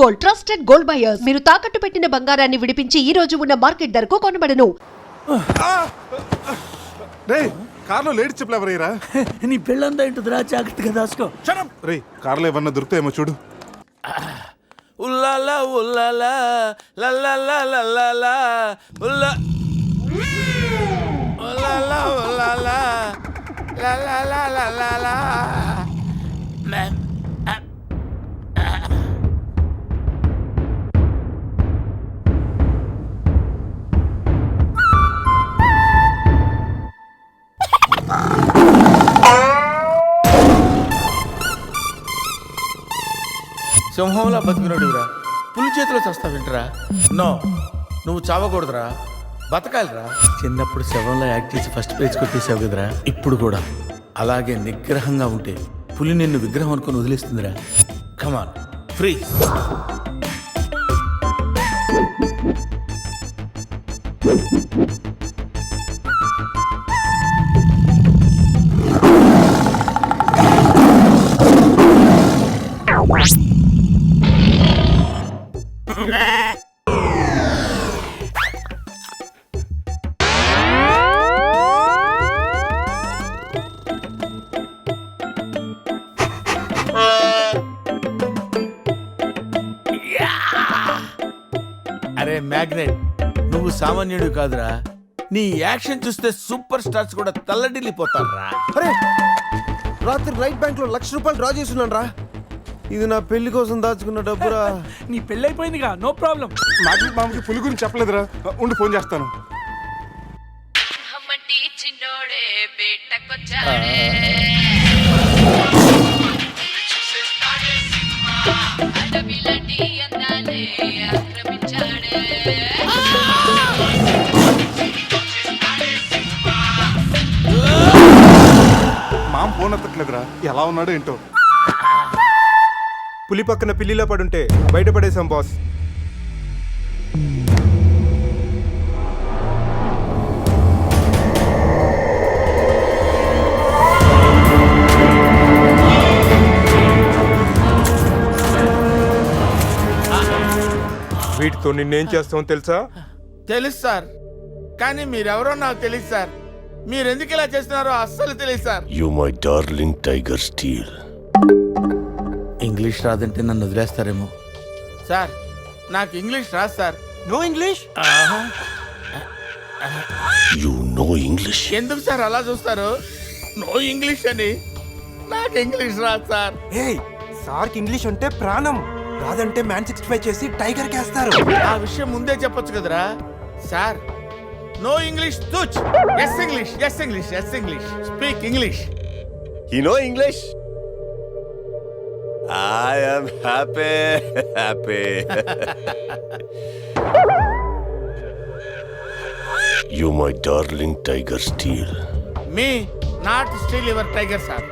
Gold, trusted gold buyers. మీరు తాకట్టు పెట్టిన బంగారాన్ని విడిపించి ఈ రోజు ఉన్న మార్కెట్ ధరకు కొనబడను. కార్లో లేడీ చెప్పులు ఎవరయ్యరా? నీ పెళ్ళంతా ఇంటుందిరా, జాగ్రత్తగా దాసుకో. రే కార్లో ఏమన్నా దొరుకుతాయేమో చూడు. ఉల్లాలా ఉల్లాలా లల్లాలా లల్లాలా ఉల్లా ఉల్లాలా ఉల్లాలా లల్లాలా లల్లాలా. మ్యామ్ సింహంలా బతికినోడురా, పులి చేతిలో చస్తావింటరా? నో, నువ్వు చావకూడదురా, బతకాలిరా. చిన్నప్పుడు శవంలో యాక్ట్ చేసి ఫస్ట్ పేజ్ కొట్టేసావు కదరా, ఇప్పుడు కూడా అలాగే నిగ్రహంగా ఉంటే పులి నిన్ను విగ్రహం అనుకుని వదిలేస్తుందిరా. కమాన్, ఫ్రీ. అరే మ్యాగ్నెట్, నువ్వు సామాన్యుడు కాదురా. నీ యాక్షన్ చూస్తే సూపర్ స్టార్స్ కూడా తల్లడిల్లిపోతారా. అరే రాత్రి రైట్ బ్యాంక్ లో ₹1,00,000 డ్రా చేస్తున్నాను రా. ఇది నా పెళ్లి కోసం దాచుకున్న డబ్బురా. నీ పెళ్ళి అయిపోయిందిగా, నో ప్రాబ్లం. మామకి పులి గురించి చెప్పలేదురా, ఉండి ఫోన్ చేస్తాను. మామ ఫోన్ ఎత్తట్లేదురా, ఎలా ఉన్నాడో ఏంటో. పులి పక్కన పిల్లిలో పడుంటే బయటపడేశాం బాస్. వీటితో నిన్నేం చేస్తామో తెలుసా? తెలుసు సార్, కానీ మీరెవరో నాకు తెలియదు సార్. మీరెందుకు ఇలా చేస్తున్నారో అస్సలు తెలియదు sir. You my darling tiger steel. English రాదంటే నన్ను వదిలేస్తారేమో సార్. నాకు ఇంగ్లీష్ రాదు sir. No English? You know English? ఎందుకు సార్ అలా చూస్తారు? నో ఇంగ్లీష్ అని. నాకు ఇంగ్లీష్ రాదు సార్. ఏయ్, సార్కి ఇంగ్లీష్ అంటే ప్రాణం. రాదంటే మ్యాన్ 65 చేసి టైగర్ కేస్తారు. ఆ విషయం ముందే చెప్పొచ్చు కదరా sir. No English touch. Yes English, yes English, yes English. Speak English. You know English? I am happy. You my darling tiger steel. Me not steal your tiger sir.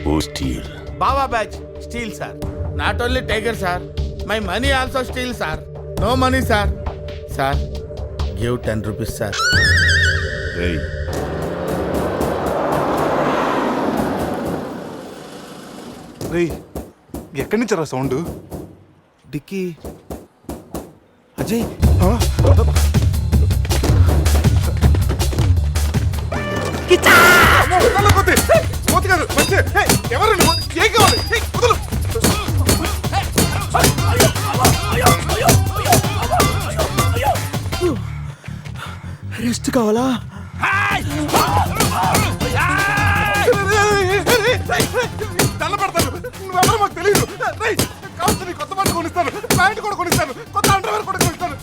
Who steal? Baba batch steal sir. Not only tiger sir, my money also steal sir. No money sir. Sir give 10 rupees sir. Hey. రే ఎక్కడి నుంచి రా sound? Dicky Ajay. Rest కావాలా? తెల్లబడతాను, నువ్వెవరో మాకు తెలియదు. కావచ్చు నీ కొత్త బట్టలు కొనిస్తాను, ప్యాంట్ కూడా కొనిస్తాను, కొత్త అండర్వేర్ కూడా కొనిస్తాను.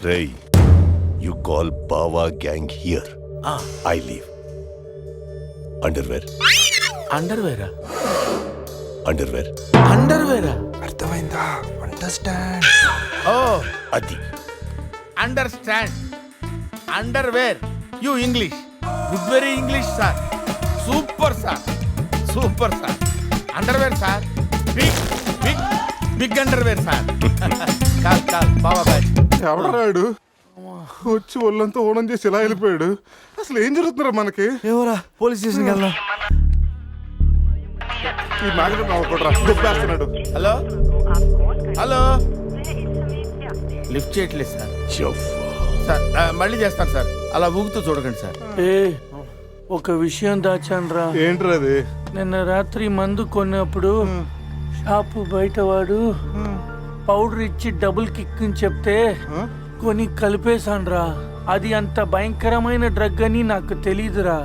Ray, you call Bawa gang here. I leave. Underwear. అండర్వేరా? Underwear. అండర్వేరా? అర్థమైందా? అండర్స్టాండ్. ఓ Adi. Understand. Underwear. You English. Good very English sir. Super sir, super sir. Underwear sir, big big big underwear sir. కాల్ కాల్ బాబా batch. ఎవడరాడు? వచ్చి ఒళ్ళంతా ఓనం చేసి ఇలా వెళ్ళిపోయాడు. అసలు ఏం జరుగుతుందిరా మనకి? ఏవరా పోలీస్ స్టేషన్కి వెళ్దాం. ఈ మ్యాగ్నెట్ నవ్వకూడరా, దుబ్బేస్తున్నాడు. హలో హలో, లిఫ్ట్ చేయట్లేదు సార్. సార్ మళ్ళీ చేస్తాను సార్, అలా ఊగుతూ చూడకండి సార్. ఏ ఒక విషయం దాచాన్రా. ఏంట్రా అది? నిన్న రాత్రి మందు కొన్నప్పుడు షాపు బయట వాడు పౌడర్ ఇచ్చి డబుల్ కిక్ అని చెప్తే కొని కలిపేశాన్రా. అది అంత భయంకరమైన డ్రగ్ అని నాకు తెలీదురా.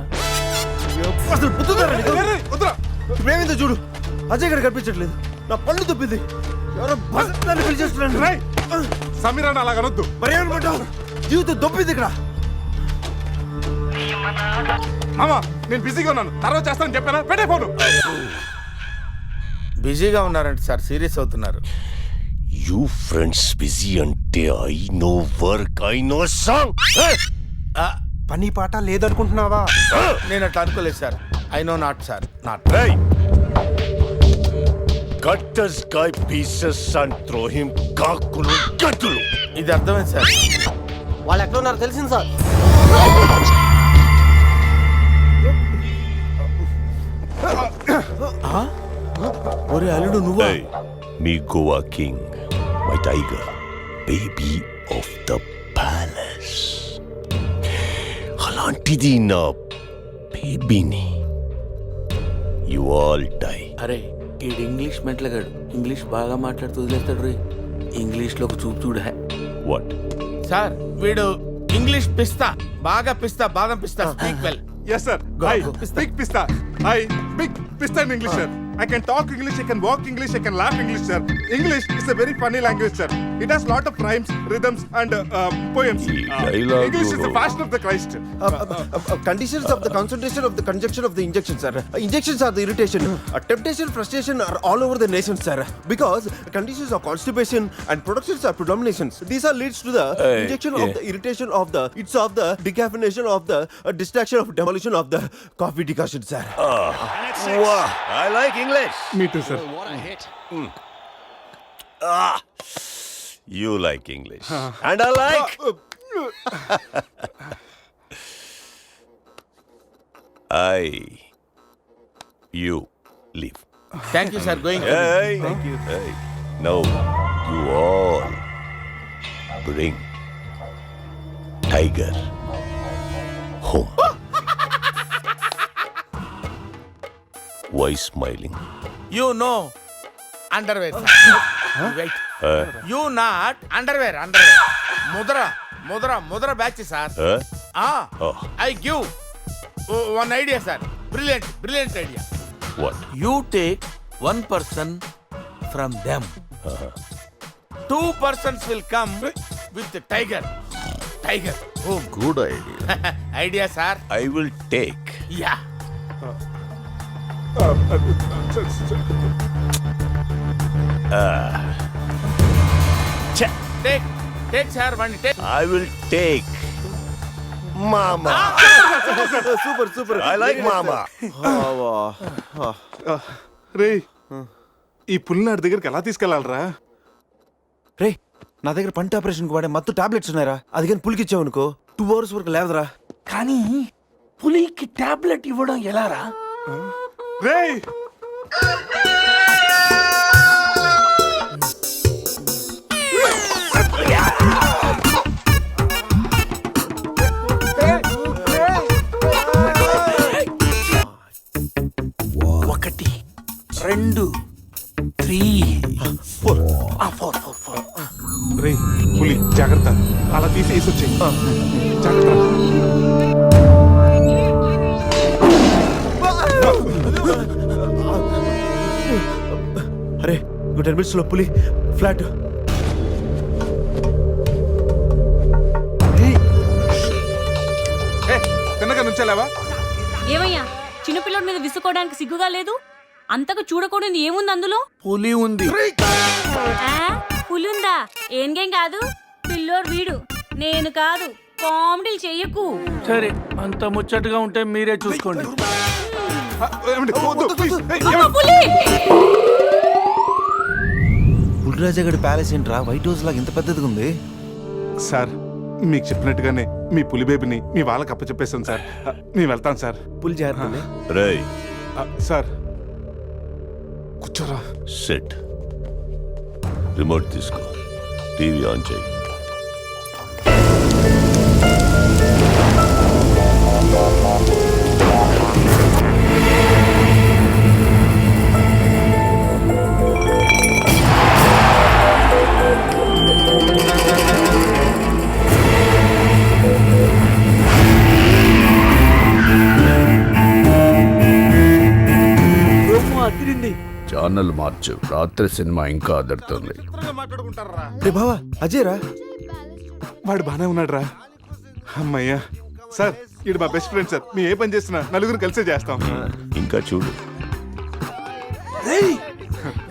అసలు బుద్ధుందారా నీకు? రేయ్, వద్దురా. ఇప్పుడేమైందో చూడు, అజయ్ గడ కనిపించట్లేదు. నా పళ్ళు తప్పింది. ఎవరో బస్సులను పిలిచేస్తున్నాను. రేయ్, సమీరాన్ని అలాగ అనొద్దు. మరి ఏమనుకుంటావు? జీవితం దొప్పింది ఇక్కడ. మామా, నేను బిజీగా ఉన్నాను, తర్వాత చేస్తానని చెప్పానా? పెట్టే ఫోను. బిజీగా ఉన్నారంటే సార్, సీరియస్ అవుతున్నారు. You friends busy ante I know work, I know song. పని పాట లేదనుకుంటున్నావా? నేను అట్లా అనుకోలేదు sir. I know not sir, not. Hey! Cut this guy pieces and throw him kakulu gatulu. ఇది అర్థమైంది సార్. వాళ్ళు ఎక్కడ ఉన్నారో తెలిసింది సార్. ఒరే అల్లుడు నువ్వు. Hey, me Goa king, my tiger, baby of the palace. అలాంటిది నా బేబీని. You all die. అరే ఈడు ఇంగ్లీష్ మెంట్లగాడు, ఇంగ్లీష్ బాగా మాట్లాడుతూ వదిలేస్తాడు రే. ఇంగ్లీష్లో ఒక చూపు చూడ. What? సార్ వీడు ఇంగ్లీష్ పిస్తా, బాగా పిస్తా, బాదం పిస్తా. Speak well. Yes, sir. Go, Hi, go. Pista. big pista. Hi, big pista in English, sir. I can talk English, I can walk English, I can laugh English, sir. English is a very funny language, sir. It has lot of rhymes, rhythms, and poems. ఈ dialogue- English is the fashion of the Christ. Conditions of the concentration of the conjunction of the injection, sir. Injections are the irritation. Temptation, frustration are all over the nation, sir. Because conditions of constipation and productions are predominations. These are leads to the Hey, injection of yeah. the irritation of the, it's of the decaffeination of the distraction of demolition of the coffee decoction, sir. Wow, I like English. Me too, sir. You like English. And I like. You leave. Thank you sir. Going. Hey. Thank you. Hey. Now, you all bring Tiger home. Why smiling? You know underwear. Right. You not underwear. Underwear Mudra Mudra Mudra batch sir. Oh. I give one idea sir. Brilliant brilliant idea. What? You take 1 person from them. 2 persons will come with the tiger. Tiger home. Good idea. Idea sir. I will take. Yeah. Take take sir one take. I will take. Mama. Super, super. I like Mama. రే, ఈ పుల్లినాడి దగ్గరికి ఎలా తీసుకెళ్ళాలరా? రే, నా దగ్గర పంట operation వాడే మత్తు tablets ఉన్నాయరా. అది కానీ పులికిచ్చావు అనుకో 2 hours వరకు లేవదరా. కానీ పులికి టాబ్లెట్ ఇవ్వడం ఎలారా? రేయ్, ఒకటి 2 3 4. రేయ్, పులి జాగ్రత్త, అలా తీసి వేసొచ్చాయి. జాగ్రత్త. అరే, 10 minutes లో పులి ఫ్లాట్. తిన్నగా నుంచెలావా? ఏమయ్యా చిన్నపిల్లడి మీద విసుకోవడానికి సిగ్గుగా లేదు? అంతగా చూడకూడదు ఏముంది అందులో? పులి ఉంది. ఆ, పులుందా? ఏంగేం కాదు, పిల్లోడు వీడు, నేను కాదు. కామెడీలు చెయ్యకు. సరే అంత ముచ్చటగా ఉంటే మీరే చూసుకోండి. ఏమండి? వద్దు, please. ఏయ్, అమ్మ, ఏమండి? పులి! పులిరాజగడ్ ప్యాలెస్ ఏంట్రా వైట్ హౌస్ లాగా ఇంత పెద్దదిగా ఉంది? సార్, మీకు చెప్పినట్టుగానే మీ పులి బేబీని మీ వాళ్ళకి అప్పచెప్పేస్తాను సార్. మేము వెళ్తాం సార్. పుల్ జాగ్రత్త. రేయ్ సార్ కూర్చోరా. సెట్ రిమోట్ తీసుకో, టీవీ ఆన్ చేయి. ఛానల్ మార్చు, రాత్రి సినిమా ఇంకా అదరుతుంది. మాట్లాడుకుంటారా? రే బావా అజయ్ రా. వాడు బానే ఉన్నాడు రా. అమ్మయ్యా సార్, ఇది మా బెస్ట్ ఫ్రెండ్ సార్. మేము ఏ పని చేసినా నలుగురు కలిసే చేస్తాం. ఇంకా చూడు.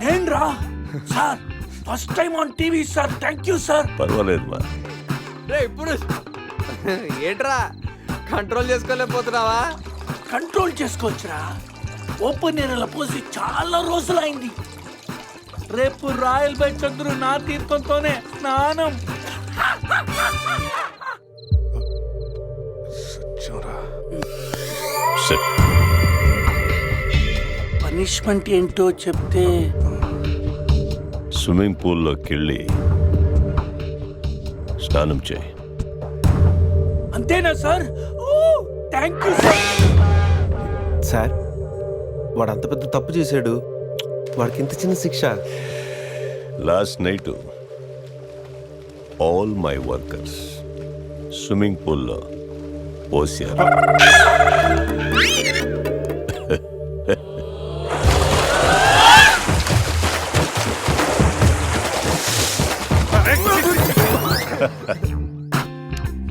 నేను రా sir, first time on TV sir. Thank you sir. పర్వాలేదు మా. ఇప్పుడు ఏంట్రా కంట్రోల్ చేసుకోలేకపోతున్నావా? కంట్రోల్ చేసుకోవచ్చురా. ఓపెన్ ఏరియాలో పోసి చాలా రోజులైంది. రేపు రాయల్ బై చంద్రు నా తీర్థంతోనే స్నానం. సెట్. పనిష్మెంట్ ఏంటో చెప్తే స్విమ్మింగ్ పూల్లోకి వెళ్ళి స్నానం చేయి. అంతేనా sir? Thank you sir. Sir వాడు అంత పెద్ద తప్పు చేశాడు, వాడికి ఇంత చిన్న శిక్ష. Last night all my workers swimming పూల్లో పోసారు.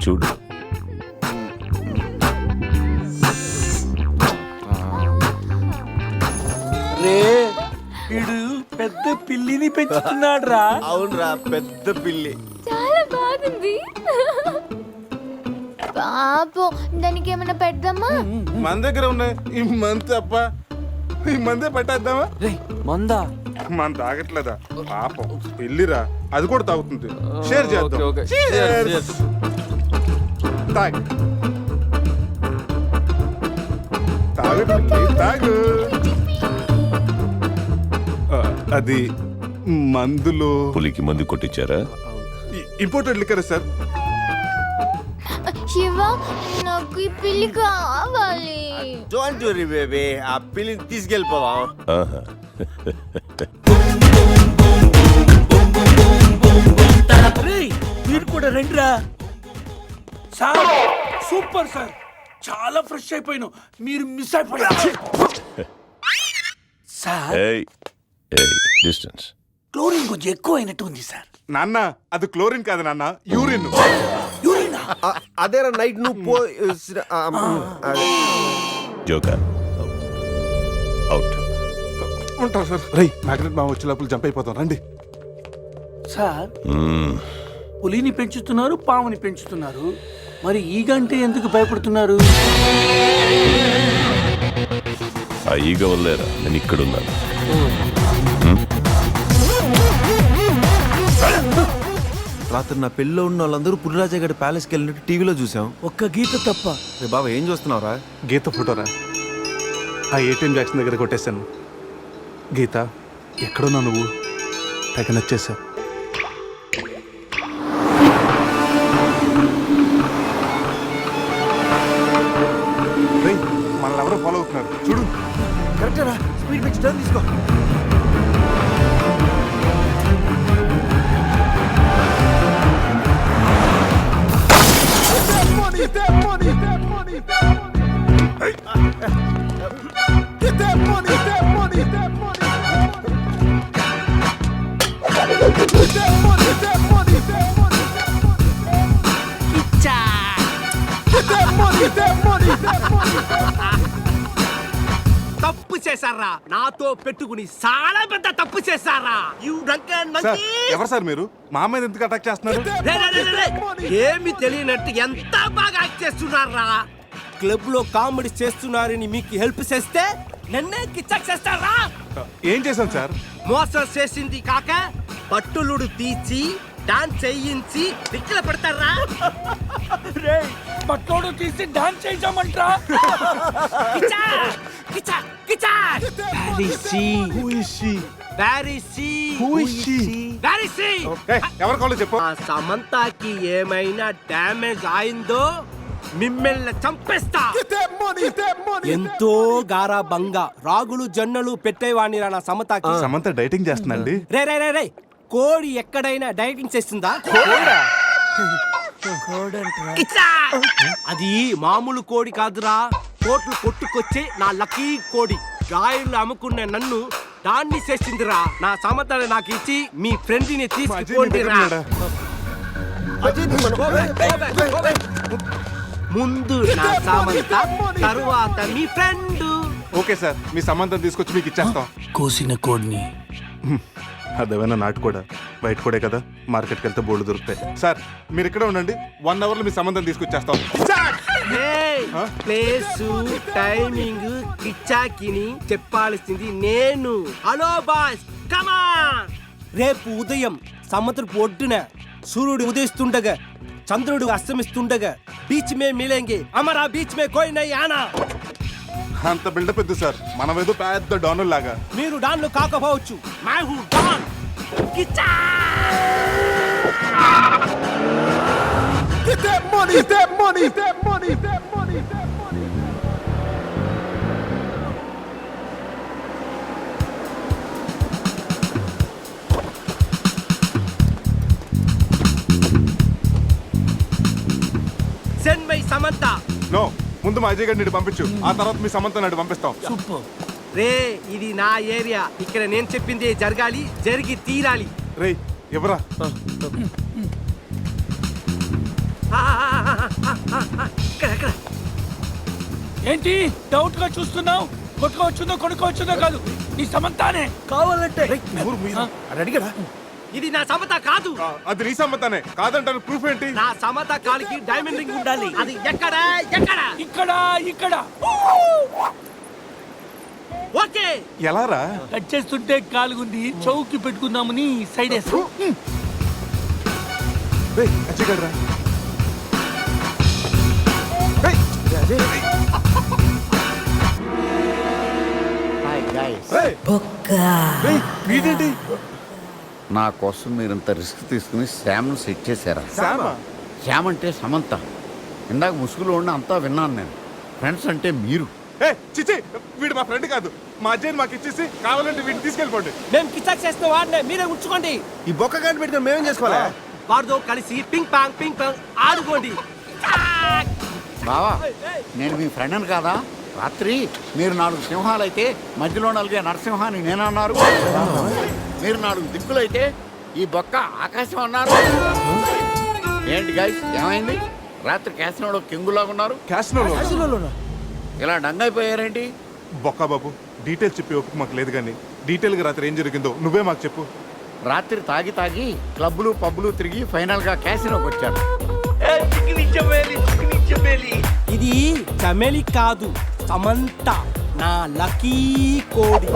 చూడు. రే వీడు పెద్ద పిల్లిని పెంచుతున్నాడు రా. అవునరా, పెద్ద పిల్లి. చాలా బాగుంది. పాపం దానికి ఏమైనా పెడదామా? మన దగ్గర ఉన్నాయి ఈ మంత్ తప్ప. ఈ మందే పట్టేద్దామా? మందా? మన తాగట్లేదా పాపం? పెళ్ళిరా, అది కూడా తాగుతుంది. షేర్ చేద్దాం. ఓకే. Cheers. తాగు తాగు పిల్లి, తాగు. అది మందులో పులికి మందు కొట్టించారా? Imported liquor sir. శివ, నాకు ఈ పిల్లి కావాలి. డోంట్ వరీ బేబీ, ఆ పిల్లిని తీసుకెళ్ళిపోవా. ఆహా. రేయ్, మీరు కూడా రండిరా. సార్ సూపర్ సార్, చాలా ఫ్రెష్ అయిపోయినావు. మీరు మిస్ అయిపోయారు సార్. ఏయ్ ఏయ్, డిస్టెన్స్. క్లోరిన్ కొంచెం ఎక్కువ అయినట్టు ఉంది సార్. నాన్న అది క్లోరిన్ కాదు నాన్న, యూరిన్. యూరినా? అదేరా నైట్ నువ్వు పో. Joker out. ఉంటాం సార్. రై మ్యాగ్నెట్ మామ వచ్చే లోపల జంప్ అయిపోతాం. రండి సార్. పులిని పెంచుతున్నారు, పాముని పెంచుతున్నారు, మరి ఈ గంటే ఎందుకు భయపడుతున్నారు? ఆ ఈగ వల్లేరా నేను ఇక్కడున్నాను. రాత్రి నా పెళ్ళిలో ఉన్న వాళ్ళందరూ పులిరాజా గడి ప్యాలెస్కి వెళ్ళినట్టు టీవీలో చూసాం. ఒక్క గీత తప్ప. రే బాబా, ఏం చూస్తున్నావురా? గీత ఫోటోరా. ఆ ఏటీఎం జాక్సన్ దగ్గర కొట్టేశాను. గీత ఎక్కడున్నా నువ్వు? తెగ నచ్చేసావు. మనల్ని ఎవరో ఫాలో అవుతున్నారు చూడు. కరెక్టరా, స్పీడ్ పెంచి టర్న్ తీసుకో. తప్పు చేశారా? నాతో పెట్టుకుని చాలా పెద్ద తప్పు చేశారా? సార్ ఎవరు సార్ మీరు? మా మీద ఎందుకు అటాక్ చేస్తున్నారు? ఏమి తెలియనట్టు ఎంత బాగా యాక్ట్ చేస్తున్నారా? క్లబ్ లో కామెడీ చేస్తున్నారని మీకు హెల్ప్ చేస్తే నన్నే కిచ్చక్ చేస్తారా? ఏం చేశాను సార్? మోసం చేసింది కాక బట్టులుడు తీసి డాన్స్ చేయించి దిక్కుల పెడతారా? మట్టోడు తీసి డాన్స్ చేద్దామంటరా? కిచా కిచా కిచా పారిసి పారిసి పారిసి ఎవరు కావాలో చెప్పు. ఆ సమంతకి ఏమైనా డ్యామేజ్ అయిందో మిమ్మల్ని చంపేస్తా. ఎంతో గారాబంగా రాగులు జొన్నలు పెట్టేవాణి నా సమతకి. సమంత డైటింగ్ చేస్తుందండి. రే రే రే రే కోడి ఎక్కడైనా డైటింగ్ చేస్తుందా? కిచ్చా! అది మామూలు కోడి కాదురా, కోట్లు కొట్టుకొచ్చే నా లక్కీ కోడి. గాయలు అమ్ముకున్న నన్ను దాన్ని చేసిందిరా. నా సమతని నాకు ఇచ్చి మీ ఫ్రెండ్ ని తీసుకోండిరా. ముందు నా సమంత, తరువాత మీ ఫ్రెండ్. ఓకే సార్, మీ సంబంధం తీసుకొచ్చి మీకు ఇచ్చేస్తాం. కోసిన కోడిని అదేమైనా నాటు కూడా బయట కూడా కదా, మార్కెట్కి వెళ్తే బోర్డు దొరుకుతాయి. సార్ మీరు ఇక్కడే ఉండండి, 1 అవర్ లో మీ సంబంధం తీసుకొచ్చేస్తాం. ప్లేస్ టైమింగ్ కిచ్చాకిని చెప్పాల్సింది నేను. హలో బాస్, కమాన్. రేపు ఉదయం సముద్రపు ఒడ్డున సూర్యుడు ఉదయిస్తుండగా చంద్రుడు అస్తమిస్తుండగా బీచ్ మే మిలేంగే, అమరా బీచ్ మే కోయి నై ఆనా. అంత బిల్డప్ ఎద్దు సార్, మనం ఏదో పెద్ద డానుల్ లాగా. మీరు డాన్లు కాకపోవచ్చు, మై హూ don. Kichcha! Get that money, that money, that money, that money, that money. Send my Samantha. నో, ముందు మా అజయ్ గారిని పంపించు, ఆ తర్వాత మీ సమంత నాడు పంపిస్తాం. సూపర్. రే ఇది నా ఏరియా, ఇక్కడ నేను చెప్పింది జరగాలి, జరిగి తీరాలి. రే ఎవరా? ఇక్కడ ఏంటి డౌట్ గా చూస్తున్నావు? కొట్టుకోవచ్చుందో కొనుక్కోవచ్చుందో కాదు, ఈ సమంతానే కావాలంటే. అడిగడా? ఇది నా సమత కాదు. అది నీ సమ్మతానే కాదంటారు, ప్రూఫ్ ఏంటి? నా సమత కాలికి డైమండ్ రింగ్ ఉండాలి. అది ఎక్కడ ఎక్కడ? ఇక్కడ ఇక్కడ. ఓకే. ఎలా రా? కట్ చేస్తుంటే కాలుగుంది, చౌకి పెట్టుకుందామని సైడ్ వేస్తా. రే అజయ్ గారు రా. వీడేంటి? నా కోసం మీరంత రిస్క్ తీసుకుని శ్యామ్ను సెట్ చేశారా? శామా? శ్యామ్ అంటే సమంత. ఇందాక ముసుగులో ఉండి అంతా విన్నాను నేను. ఫ్రెండ్స్ అంటే మీరు. ఏ చిచి, వీడు మా ఫ్రెండ్ కాదు. మా అజయ్ని మాకు ఇచ్చేసి కావాలంటే వీడిని తీసుకెళ్ళిపోండి. మేము కిచాక్ చేసిన వాడినే మీరే ఉంచుకోండి. ఈ బొక్క గాని పెట్టుకుని మేమేం చేసుకోవాలా? వారితో కలిసి పింగ్ పాంగ్ ఆడుకోండి. బావా, నేను మీ ఫ్రెండ్ అని కాదా? రాత్రి మీరు 4 సింహాలైతే మధ్యలో నలిగే నరసింహాన్ని నేనన్నారు. మీరు 4 దిక్కులైతే ఈ బొక్క ఆకాశం అన్నారు. ఏంటి గైస్, ఏమైంది? రాత్రి క్యాసినోలో కింగులాగా ఉన్నారు. క్యాసినోలో ఇలా డంగైపోయారేంటి? బొక్క బాబు, డీటెయిల్స్ చెప్పి ఓపిక మాకు లేదు, కానీ డీటెయిల్గా రాత్రి ఏం జరిగిందో నువ్వే మాకు చెప్పు. రాత్రి తాగి క్లబ్లు పబ్బులు తిరిగి ఫైనల్గా క్యాసినోకి వచ్చారు. ఇది చమేలి కాదు, సమంత, నా లక్కీ కోడి.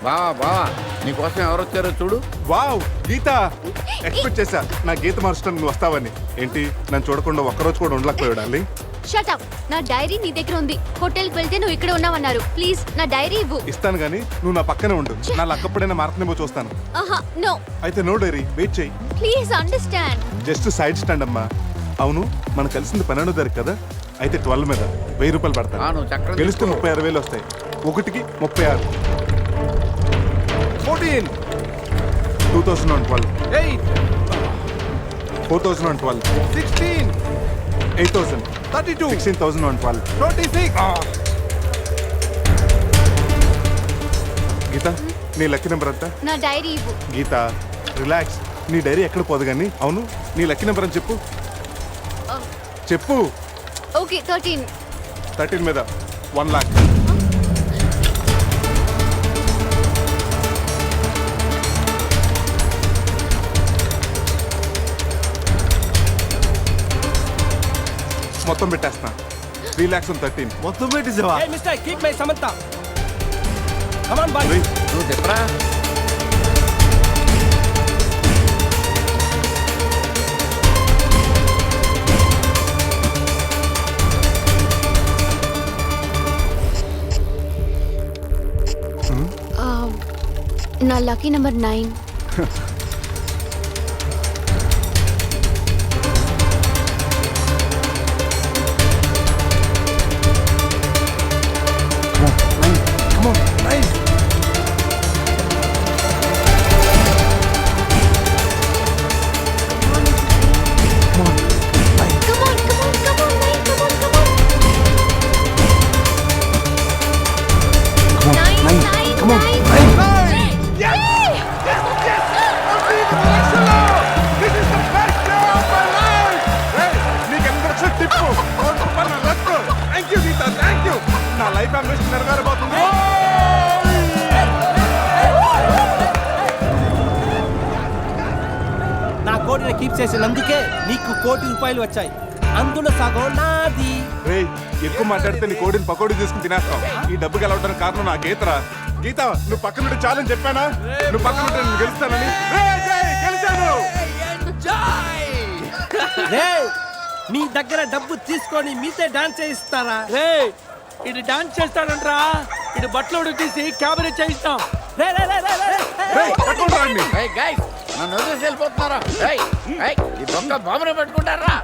బావా నీకోసం ఎవరు వచ్చారో చూడు. వావ్, గీత! ఎక్స్పెక్ట్ చేశా నా గీత మార్చడం నువ్వు వస్తావని. ఏంటి, నన్ను చూడకుండా ఒక్కరోజు కూడా ఉండలేకపోయాడు. Shut up. నా డైరీ నీ దగ్గర ఉంది. హోటల్కి వెళ్తే నువ్వు ఇక్కడ ఉన్నావన్నారు. ప్లీజ్ నా డైరీ ఇవ్వు. ఇస్తాను కానీ నువ్వు నా పక్కనే ఉండు. నా లక్కప్పుడైనా మారుతుందేమో చూస్తాను. ఆహా, నో. అయితే నో డైరీ, వెయిట్ చెయ్యి. Please understand. Just side stand అమ్మా. అవును, మనం కలిసింది 12వ తారీఖు కదా, అయితే 12 మీద 1000 రూపాయలు నువ్వు చక్రం పడతాను. గెలిస్తే 36,000 వస్తాయి. 1కి 36. 14. 2012. 8. 4012. 16. 8,000. 32. 16,012. 26. గీత, నీ లక్కీ నెంబర్ ఎంత? నా డైరీ ఇవ్వు. గీత రిలాక్స్, నీ డైరీ ఎక్కడ పోదు కానీ. అవును, నీ లక్కీ నెంబర్ అని చెప్పు. చెప్పు. ఓకే, 13. 13 మీద 1 lakh. మొత్తం పెట్టేస్తున్నా. 3 lakhs and 13. మొత్తం పెట్టేసావా? Hey mister, keep my Samantha. Come on, boy. నువ్వు చెప్పరా? నా లక్కీ నెంబర్ 9. నా లైఫ్ అంబిషన్ నెరవేరబోతుంది. నా కోడిని కీప్ చేసినందుకే నీకు ₹1 కోటి వచ్చాయి. అందులో సగం నాది. రేయ్, ఎక్కువ మాట్లాడితే నీ కోడిని పకోడీ తీసుకుని తినేస్తావు. ఈ డబ్బు గెలవడానికి కారణం నా గీతరా. గీత, నువ్వు పక్కన నుండి చాలని చెప్పానా? నువ్వు పక్కన నుండి నేను గెలుస్తానని. రేయ్, జై, గెలిచాను. రేయ్, మీ దగ్గర డబ్బు తీసుకొని మీతే డాన్స్ చేయిస్తారా? ఇది డాన్స్ చేస్తాడంట్రా. ఇది బట్టలు తీసి క్యాబరేజ్ చేయిస్తాం. రేయ్, పట్టుకోండి రాండి. నన్ను వదిలేసి వెళ్ళిపోతున్నారా? ఈ దొంగ బాబునే పెట్టుకుంటారా?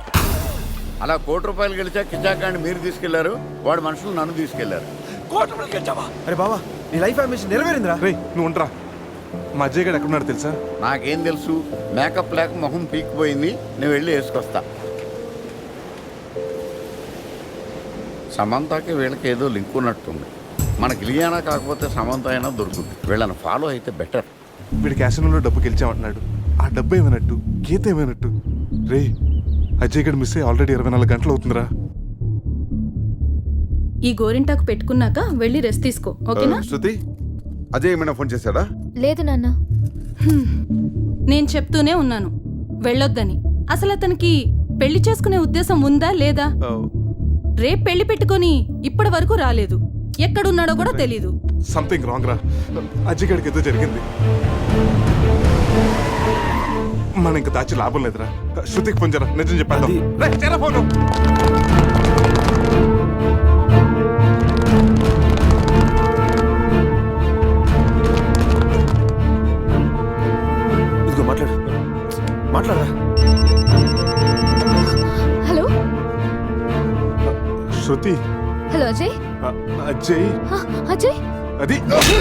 అలా ₹1 గెలిచా కిజాకాన్ని మీరు తీసుకెళ్లారు, వాడు మనుషులు నన్ను తీసుకెళ్లారు. అరే బావా, నీ లైఫ్ అంబిషన్ నెరవేరిందిరా. రేయ్, నువ్వు ఉండరా. మా అజయ్ గడు ఎక్కడున్నాడు తెలుసా? నాకేం తెలుసు? మేకప్ లేక మొహం పీకిపోయింది, నేను వెళ్ళి వేసుకొస్తా. సమంతకి వీళ్ళకి ఏదో లింక్ ఉన్నట్టుంది. మనకి ఇలియానా కాకపోతే సమంత అయినా దొరుకుతుంది. వీళ్ళని ఫాలో అయితే బెటర్. వీడి క్యాసినోలో డబ్బు గెలిచామంటున్నాడు. ఆ డబ్బు ఏమైనట్టు, గీత ఏమైనట్టు? రేయ్, అజయ్ గడు మిస్ అయ్యి ఆల్రెడీ 24 గంటలు అవుతుందిరా. ఈ గోరింటాకు పెట్టుకున్నాక వెళ్ళి రెస్ట్ తీసుకో, ఓకేనా? శృతి, అజయ్ ఏమైనా ఫోన్ చేశాడా? లేదు నాన్న. నేను చెప్తూనే ఉన్నాను వెళ్ళొద్దని. అసలు అతనికి పెళ్లి చేసుకునే ఉద్దేశం ఉందా లేదా? రేపు పెళ్లి పెట్టుకొని ఇప్పటి వరకు రాలేదు. ఎక్కడున్నాడో కూడా తెలీదు. సంథింగ్ రాంగ్ రా. అజయ్ గడికి ఏదో జరిగింది. మనం ఇంకా దాచి లాభం లేదురా. శృతికి ఫోన్ చేయరా, నిజం చెప్పేద్దాం. రేయ్, చేయరా ఫోను. ఇదిగో మాట్లాడు, మాట్లాడరా. హలో శృతి. హలో అజయ్. అజయ్. అజయ్ అది